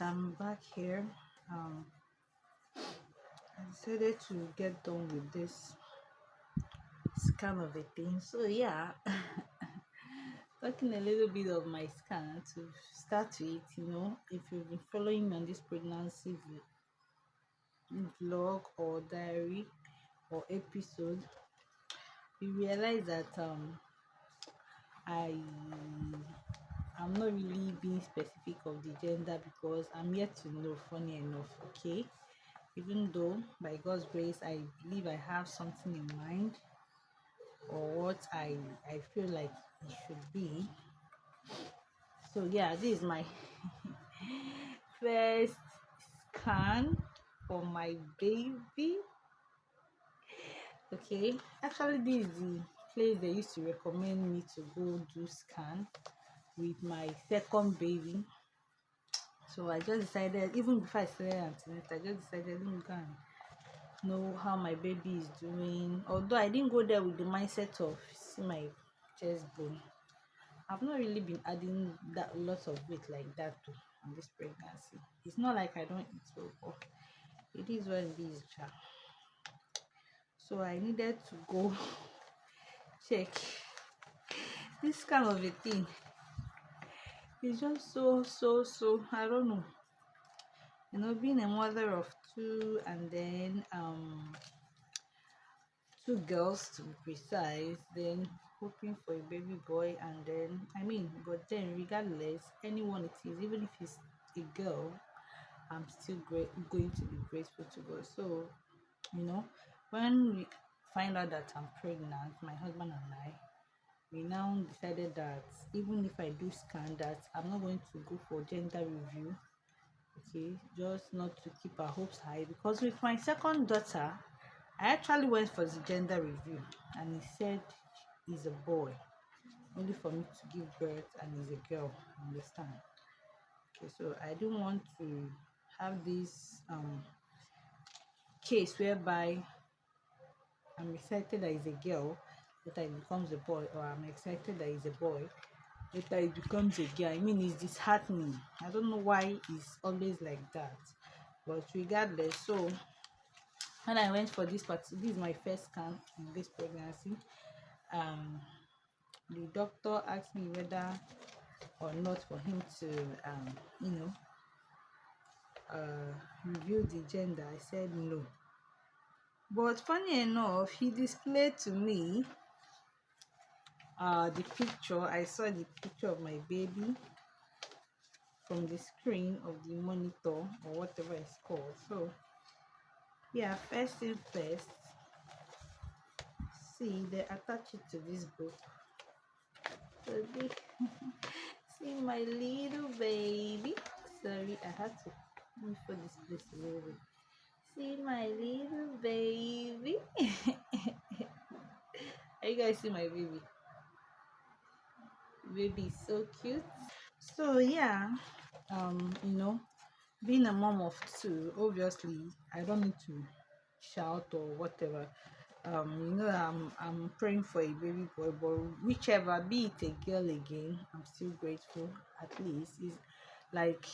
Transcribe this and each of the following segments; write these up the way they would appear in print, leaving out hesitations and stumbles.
I'm back here. I decided to get done with this scan of a thing. So yeah, talking a little bit of my scan to start with. If you've been following me on this pregnancy vlog or diary or episode, you realize that I I'm not really being specific of the gender because I'm yet to know. Funny enough, okay. Even though by God's grace I believe I have something in mind or what I feel like it should be. So yeah, this is my first scan for my baby. Okay, actually this is the place they used to recommend me to go do scan with my second baby. So I just decided, even before I started antenatal, I just decided, let me go and know how my baby is doing. Although I didn't go there with the mindset of see my chest bone. I've not really been adding that lots of weight like that too on this pregnancy. It's not like I don't eat well, but it is what it is, child. So I needed to go check this kind of a thing. It's just so I don't know. Being a mother of two and then two girls to be precise, then hoping for a baby boy, and then but then regardless, anyone it is, even if it's a girl, I'm still going to be grateful to God. So when we find out that I'm pregnant, my husband and I, we now decided that even if I do scan, that I'm not going to go for gender review. Okay, just not to keep our hopes high, because with my second daughter I actually went for the gender review and he said he's a boy, only for me to give birth, and he's a girl. Understand? Okay, so I don't want to have this case whereby I'm excited that he's a girl, later it becomes a boy, or I'm excited that he's a boy, later it becomes a girl. It's disheartening. I don't know why it's always like that, but regardless, so when I went for this is my first scan in this pregnancy. The doctor asked me whether or not for him to review the gender. I said no, but funny enough, he displayed to me the picture. I saw the picture of my baby from the screen of the monitor or whatever it's called. So yeah, first thing first, see, they attach it to this book. So see my little baby. Sorry, I had to move for this place a little bit. See my little baby. Are you guys see my baby? Baby is so cute. So yeah, being a mom of two, obviously I don't need to shout or whatever. I'm praying for a baby boy, but whichever, be it a girl again, I'm still grateful. At least it's like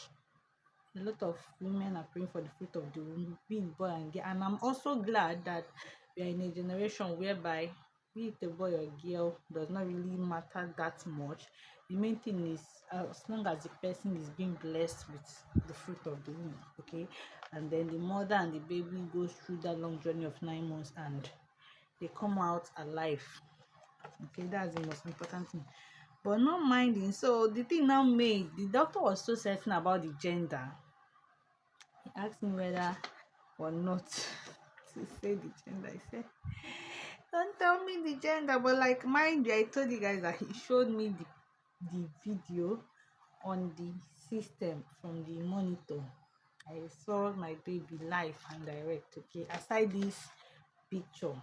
a lot of women are praying for the fruit of the womb, be it boy and girl, and I'm also glad that we are in a generation whereby be it a boy or girl does not really matter that much. The main thing is as long as the person is being blessed with the fruit of the womb, okay, and then the mother and the baby goes through that long journey of 9 months and they come out alive. Okay, that's the most important thing. But not minding. So the thing now made the doctor was so certain about the gender. He asked me whether or not to say the gender. I said, don't tell me the gender. But like, mind you, I told you guys that he showed me the video on the system from the monitor. I saw my baby live and direct. Okay, aside this picture.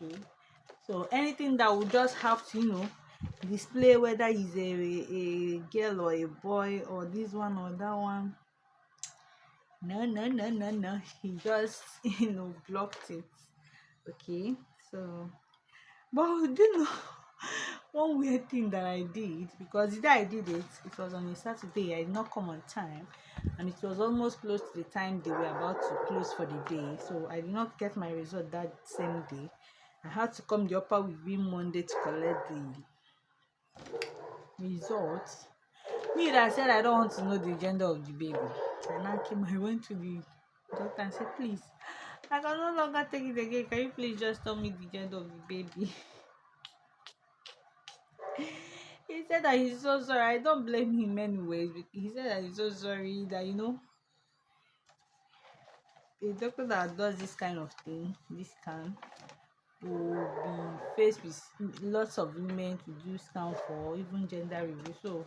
Okay, so anything that would just have to display whether he's a girl or a boy or this one or that one, no, he just blocked it. Okay, so but One weird thing that I did, because the day I did it, it was on a Saturday. I did not come on time, and it was almost close to the time they were about to close for the day. So I did not get my result that same day. I had to come the upper week Monday to collect the results. Me that said I don't want to know the gender of the baby. And I came, I went to the doctor and said, please, I can no longer take it again. Can you please just tell me the gender of the baby? He said that he's so sorry. I don't blame him anyways. He said that he's so sorry that, a doctor that does this kind of thing, this scan, will be faced with lots of women to do scan for, even gender review. So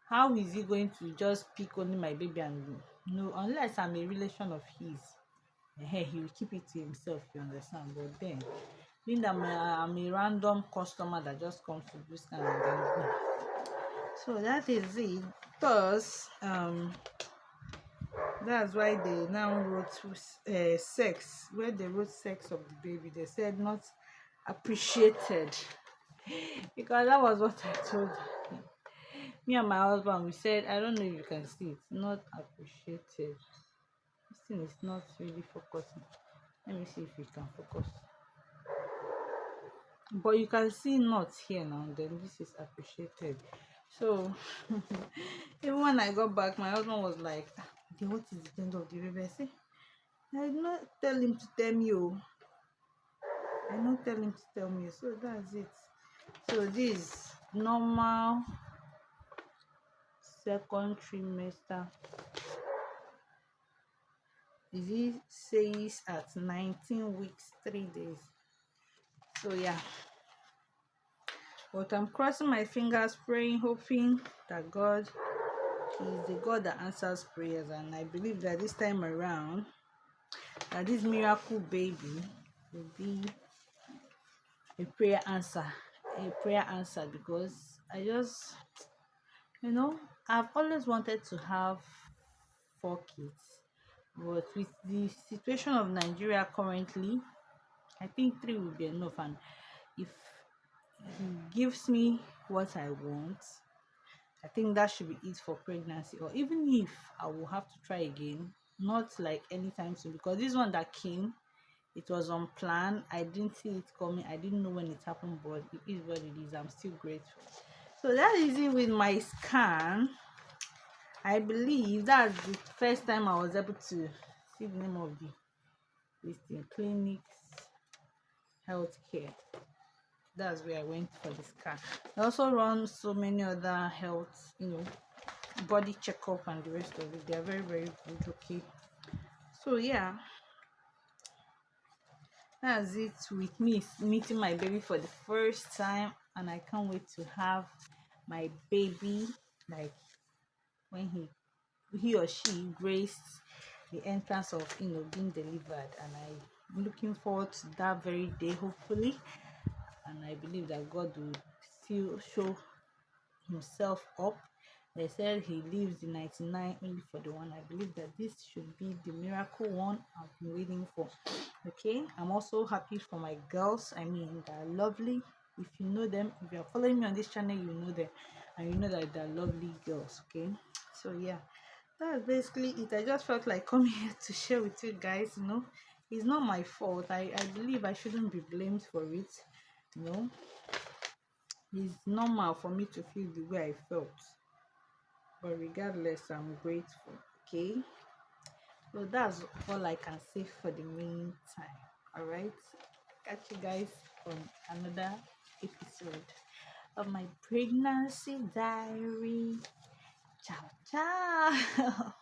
how is he going to just pick only my baby and no, unless I'm a relation of his, he will keep it to himself, you understand? But then, being that I'm a random customer that just comes to do scan and then go. So that is it. Thus, that's why they now wrote sex. Where they wrote sex of the baby, they said not appreciated, because that was what I told him. Me and my husband, we said, I don't know if you can see it, not appreciated. This thing is not really focusing. Let me see if you can focus. But you can see not here now, then this is appreciated. So even when I got back, my husband was like, what is the gender of the baby? I said, I did not tell him to tell me. I did not tell him to tell me. So that's it. So this normal second trimester. It says at 19 weeks 3 days. So yeah, but I'm crossing my fingers, praying, hoping that God is the God that answers prayers, and I believe that this time around, that this miracle baby will be a prayer answer, because I just, I've always wanted to have 4 kids, but with the situation of Nigeria currently, I think 3 will be enough. And if he gives me what I want, I think that should be it for pregnancy. Or even if I will have to try again, not like anytime soon, because this one that came, it was unplanned. I didn't see it coming. I didn't know when it happened, but it is what it is. I'm still grateful. So that is it with my scan. I believe that's the first time I was able to see the name of this thing, clinics, healthcare. That's where I went for the scan. I also run so many other health, body checkup and the rest of it. They are very, very good. Okay. So yeah, that's it with me meeting my baby for the first time, and I can't wait to have my baby, like when he or she graced the entrance of being delivered, and I'm looking forward to that very day, hopefully. And I believe that God will still show himself up. They said he leaves the 99 only for the one. I believe that this should be the miracle one I've been waiting for. Okay, I'm also happy for my girls. I mean, they're lovely. If you know them, if you're following me on this channel, you know them, and you know that they're lovely girls. Okay, so yeah, that's basically it. I just felt like coming here to share with you guys. It's not my fault. I believe I shouldn't be blamed for it. It's normal for me to feel the way I felt, but regardless, I'm grateful. Okay, so that's all I can say for the meantime. All right, catch you guys on another episode of my pregnancy diary. Ciao ciao.